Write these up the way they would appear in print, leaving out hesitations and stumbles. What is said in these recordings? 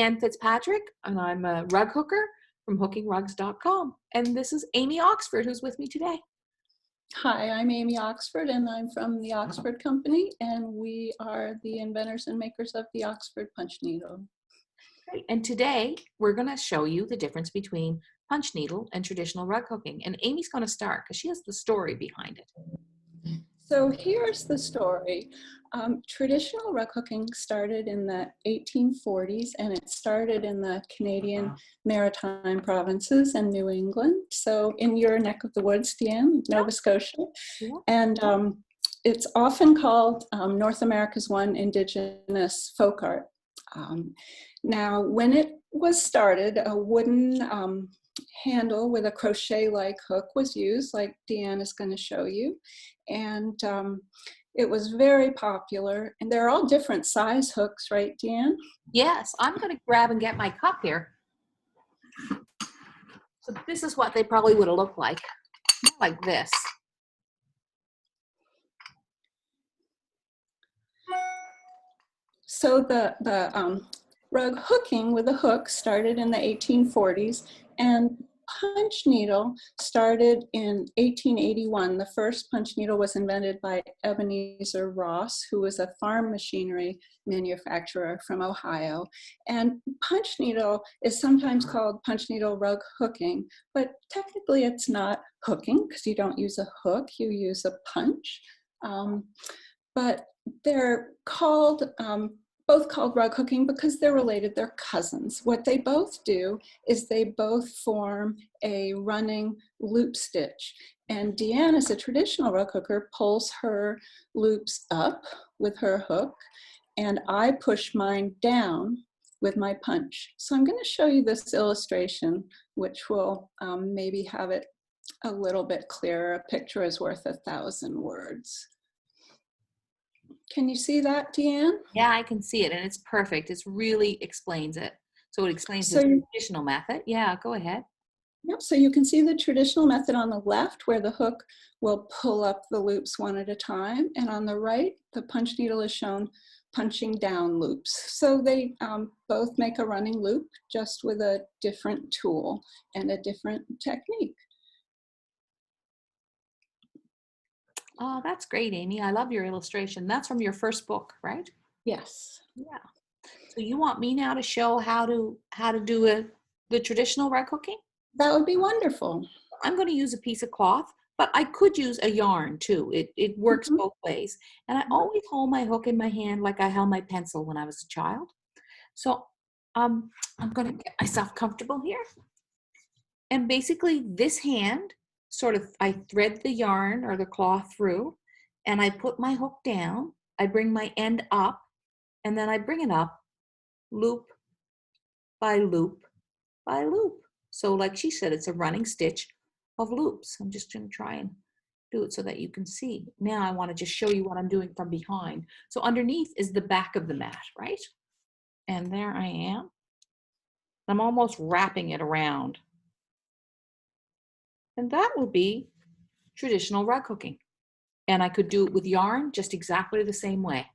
Deanne Fitzpatrick, and I'm a rug hooker from hookingrugs.com. And this is Amy Oxford, who's with me today. Hi, I'm Amy Oxford, and I'm from the Oxford Company, and we are the inventors and makers of the Oxford punch needle. Great. And today we're going to show you the difference between punch needle and traditional rug hooking. And Amy's going to start because she has the story behind it. So here's the story. Traditional rug hooking started in the 1840s, and it started in the Canadian Maritime provinces and New England. So in your neck of the woods, Deanne, Nova Scotia. Yeah. And it's often called North America's one indigenous folk art. Now, when it was started, a wooden handle with a crochet-like hook was used, like Deanne is going to show you. And it was very popular. And they're all different size hooks, right, Deanne? Yes, I'm going to grab and get my cup here. So this is what they probably would have looked like this. So the rug hooking with a hook started in the 1840s, and punch needle started in 1881. The first punch needle was invented by Ebenezer Ross, who was a farm machinery manufacturer from Ohio. And punch needle is sometimes called punch needle rug hooking, but technically it's not hooking because you don't use a hook, you use a punch. But they're called both called rug hooking because they're related, they're cousins. What they both do is they both form a running loop stitch. And Deanne, as a traditional rug hooker, pulls her loops up with her hook, and I push mine down with my punch. So I'm going to show you this illustration, which will maybe have it a little bit clearer. A picture is worth 1,000 words. Can you see that, Deanne? Yeah, I can see it, and it's perfect. It really explains it. So it explains the traditional method. Yeah, go ahead. Yep, so you can see the traditional method on the left where the hook will pull up the loops one at a time, and on the right, the punch needle is shown punching down loops. So they both make a running loop, just with a different tool and a different technique. Oh, that's great, Amy. I love your illustration. That's from your first book, right? Yes. Yeah. So you want me now to show how to do the traditional rug hooking? That would be wonderful. I'm going to use a piece of cloth, but I could use a yarn too. It works both ways. And I always hold my hook in my hand like I held my pencil when I was a child. So I'm going to get myself comfortable here. And basically this hand, I thread the yarn or the cloth through, and I put my hook down. I bring my end up, and then I bring it up loop by loop by loop. So like she said, it's a running stitch of loops. I'm just going to try and do it so that you can see. Now I want to just show you what I'm doing from behind. So underneath is the back of the mat, right? And there I am. I'm almost wrapping it around. And that would be traditional rug hooking. And I could do it with yarn just exactly the same way.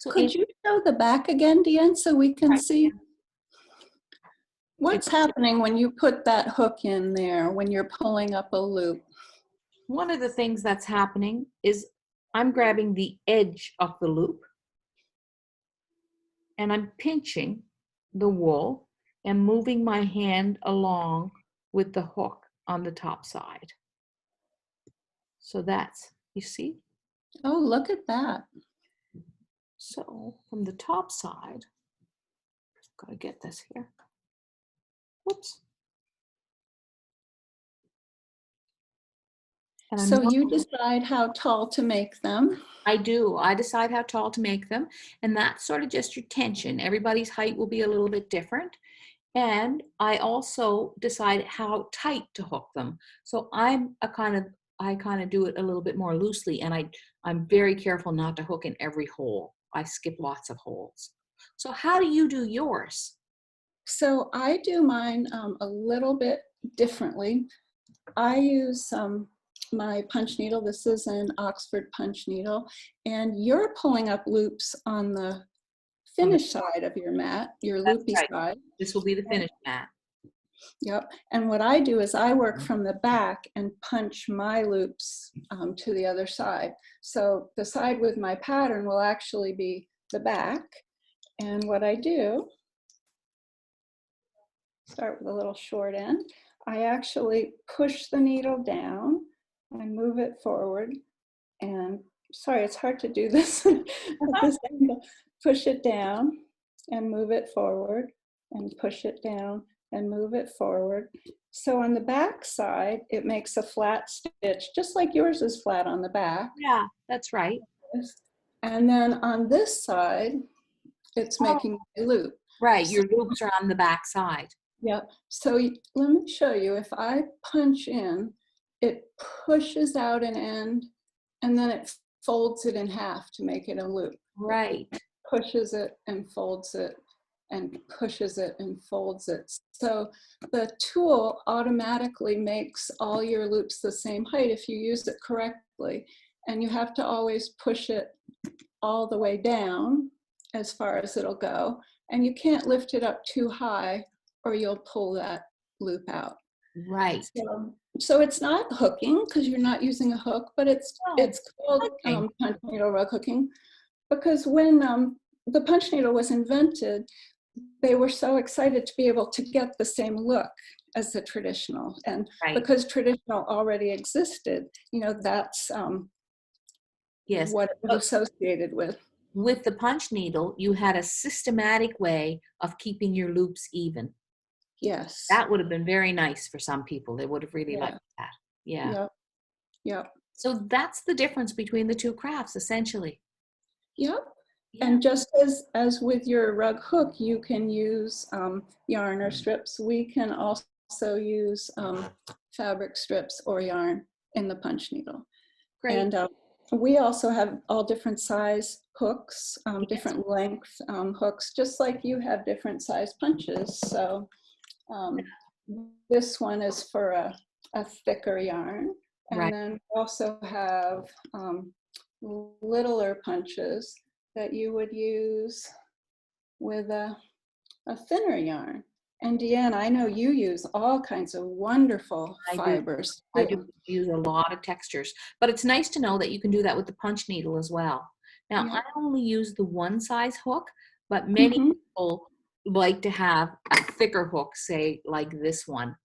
So could you show the back again, Deanne, so we can see what's happening when you put that hook in there, when you're pulling up a loop? One of the things that's happening is I'm grabbing the edge of the loop and I'm pinching the wool and moving my hand along with the hook on the top side. So that's, you see? Oh, look at that. So from the top side, gotta get this here. Whoops. And so you decide how tall to make them. I do. I decide how tall to make them. And that's sort of just your tension. Everybody's height will be a little bit different. And I also decide how tight to hook them. So I kind of do it a little bit more loosely, and I'm very careful not to hook in every hole. I skip lots of holes. So how do you do yours? So I do mine a little bit differently. I use my punch needle. This is an Oxford punch needle, and you're pulling up loops on the On the, finish side of your mat, your that's loopy right. side. This will be the And- finished mat. Yep. And what I do is I work from the back and punch my loops to the other side. So the side with my pattern will actually be the back. And what I do, start with a little short end. I actually push the needle down and move it forward. And sorry, it's hard to do this at this angle. Push it down and move it forward and push it down and move it forward. So on the back side, it makes a flat stitch, just like yours is flat on the back. Yeah, that's right. And then on this side, it's Oh, making a loop. right. So, Your loops are on the back side. yep. So let me show you. If I punch in, it pushes out an end and then it folds it in half to make it a loop. Right. Pushes it and folds it and pushes it and folds it. So the tool automatically makes all your loops the same height if you use it correctly. And you have to always push it all the way down as far as it'll go. And you can't lift it up too high or you'll pull that loop out. Right. So it's not hooking because you're not using a hook, but it's called punch needle rug hooking because when the punch needle was invented, they were so excited to be able to get the same look as the traditional. And Right. because traditional already existed, you know, that's Yes. what it was associated with. With the punch needle, you had a systematic way of keeping your loops even. Yes. That would have been very nice for some people. They would have really liked that. Yeah. Yep. Yep. So that's the difference between the two crafts, essentially. Yep. Yeah. And just as with your rug hook, you can use yarn or strips. We can also use fabric strips or yarn in the punch needle. Great. And we also have all different size hooks, different length hooks, just like you have different size punches. So this one is for a thicker yarn. And Right. then we also have littler punches that you would use with a thinner yarn. And Deanne, I know you use all kinds of wonderful fibers. I do use a lot of textures, but it's nice to know that you can do that with the punch needle as well. Now, Yeah. I only use the one size hook, but many people like to have a thicker hook, say like this one,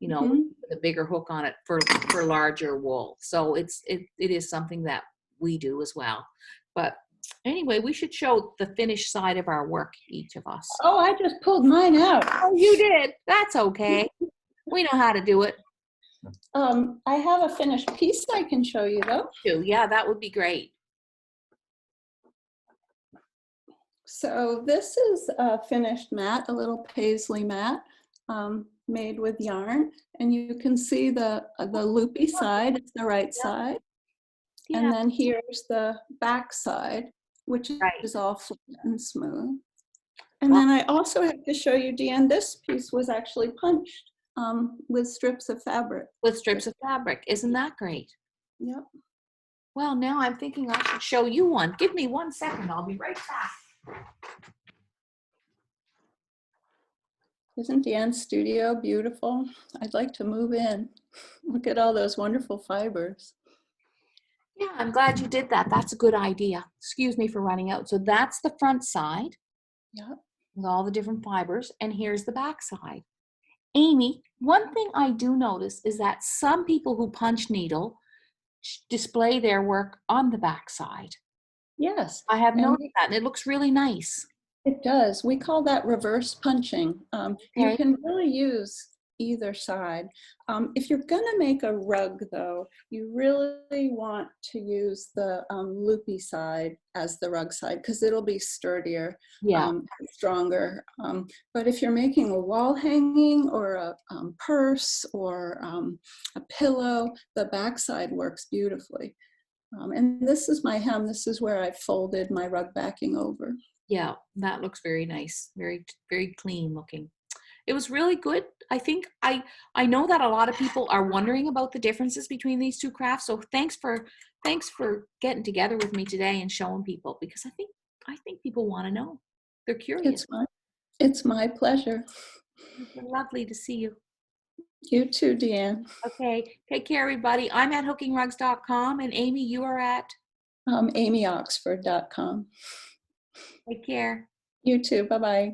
you know, with a bigger hook on it for larger wool. So it is something that we do as well. But anyway, we should show the finished side of our work, each of us. Oh, I just pulled mine out. Oh, you did? That's okay. We know how to do it. I have a finished piece I can show you though. Yeah, that would be great. So this is a finished mat, a little paisley mat made with yarn. And you can see the loopy side, it's the right side. Yeah. And then here's the back side, which Right. is all flat and smooth. And then I also have to show you, Deanne, this piece was actually punched with strips of fabric. With strips of fabric. Isn't that great? Yep. Well, now I'm thinking I should show you one. Give me 1 second. I'll be right back. Isn't Deanne's studio beautiful? I'd like to move in. Look at all those wonderful fibers. Yeah, I'm glad you did that. That's a good idea. Excuse me for running out. So that's the front side. Yep. With all the different fibers. And here's the back side. Amy, one thing I do notice is that some people who punch needle display their work on the back side. Yes. I have noticed that, and it looks really nice. It does. We call that reverse punching. You can really use either side. If you're going to make a rug, though, you really want to use the loopy side as the rug side because it'll be sturdier, stronger. But if you're making a wall hanging or a purse or a pillow, the back side works beautifully. And this is my hem. This is where I folded my rug backing over. Yeah, that looks very nice. Very, very clean looking. It was really good. I think I know that a lot of people are wondering about the differences between these two crafts. So thanks for getting together with me today and showing people, because I think people want to know. They're curious. It's my pleasure. It's been lovely to see you. You too, Deanne. Okay, take care, everybody. I'm at hookingrugs.com, and Amy, you are at? AmyOxford.com. Take care. You too. Bye-bye.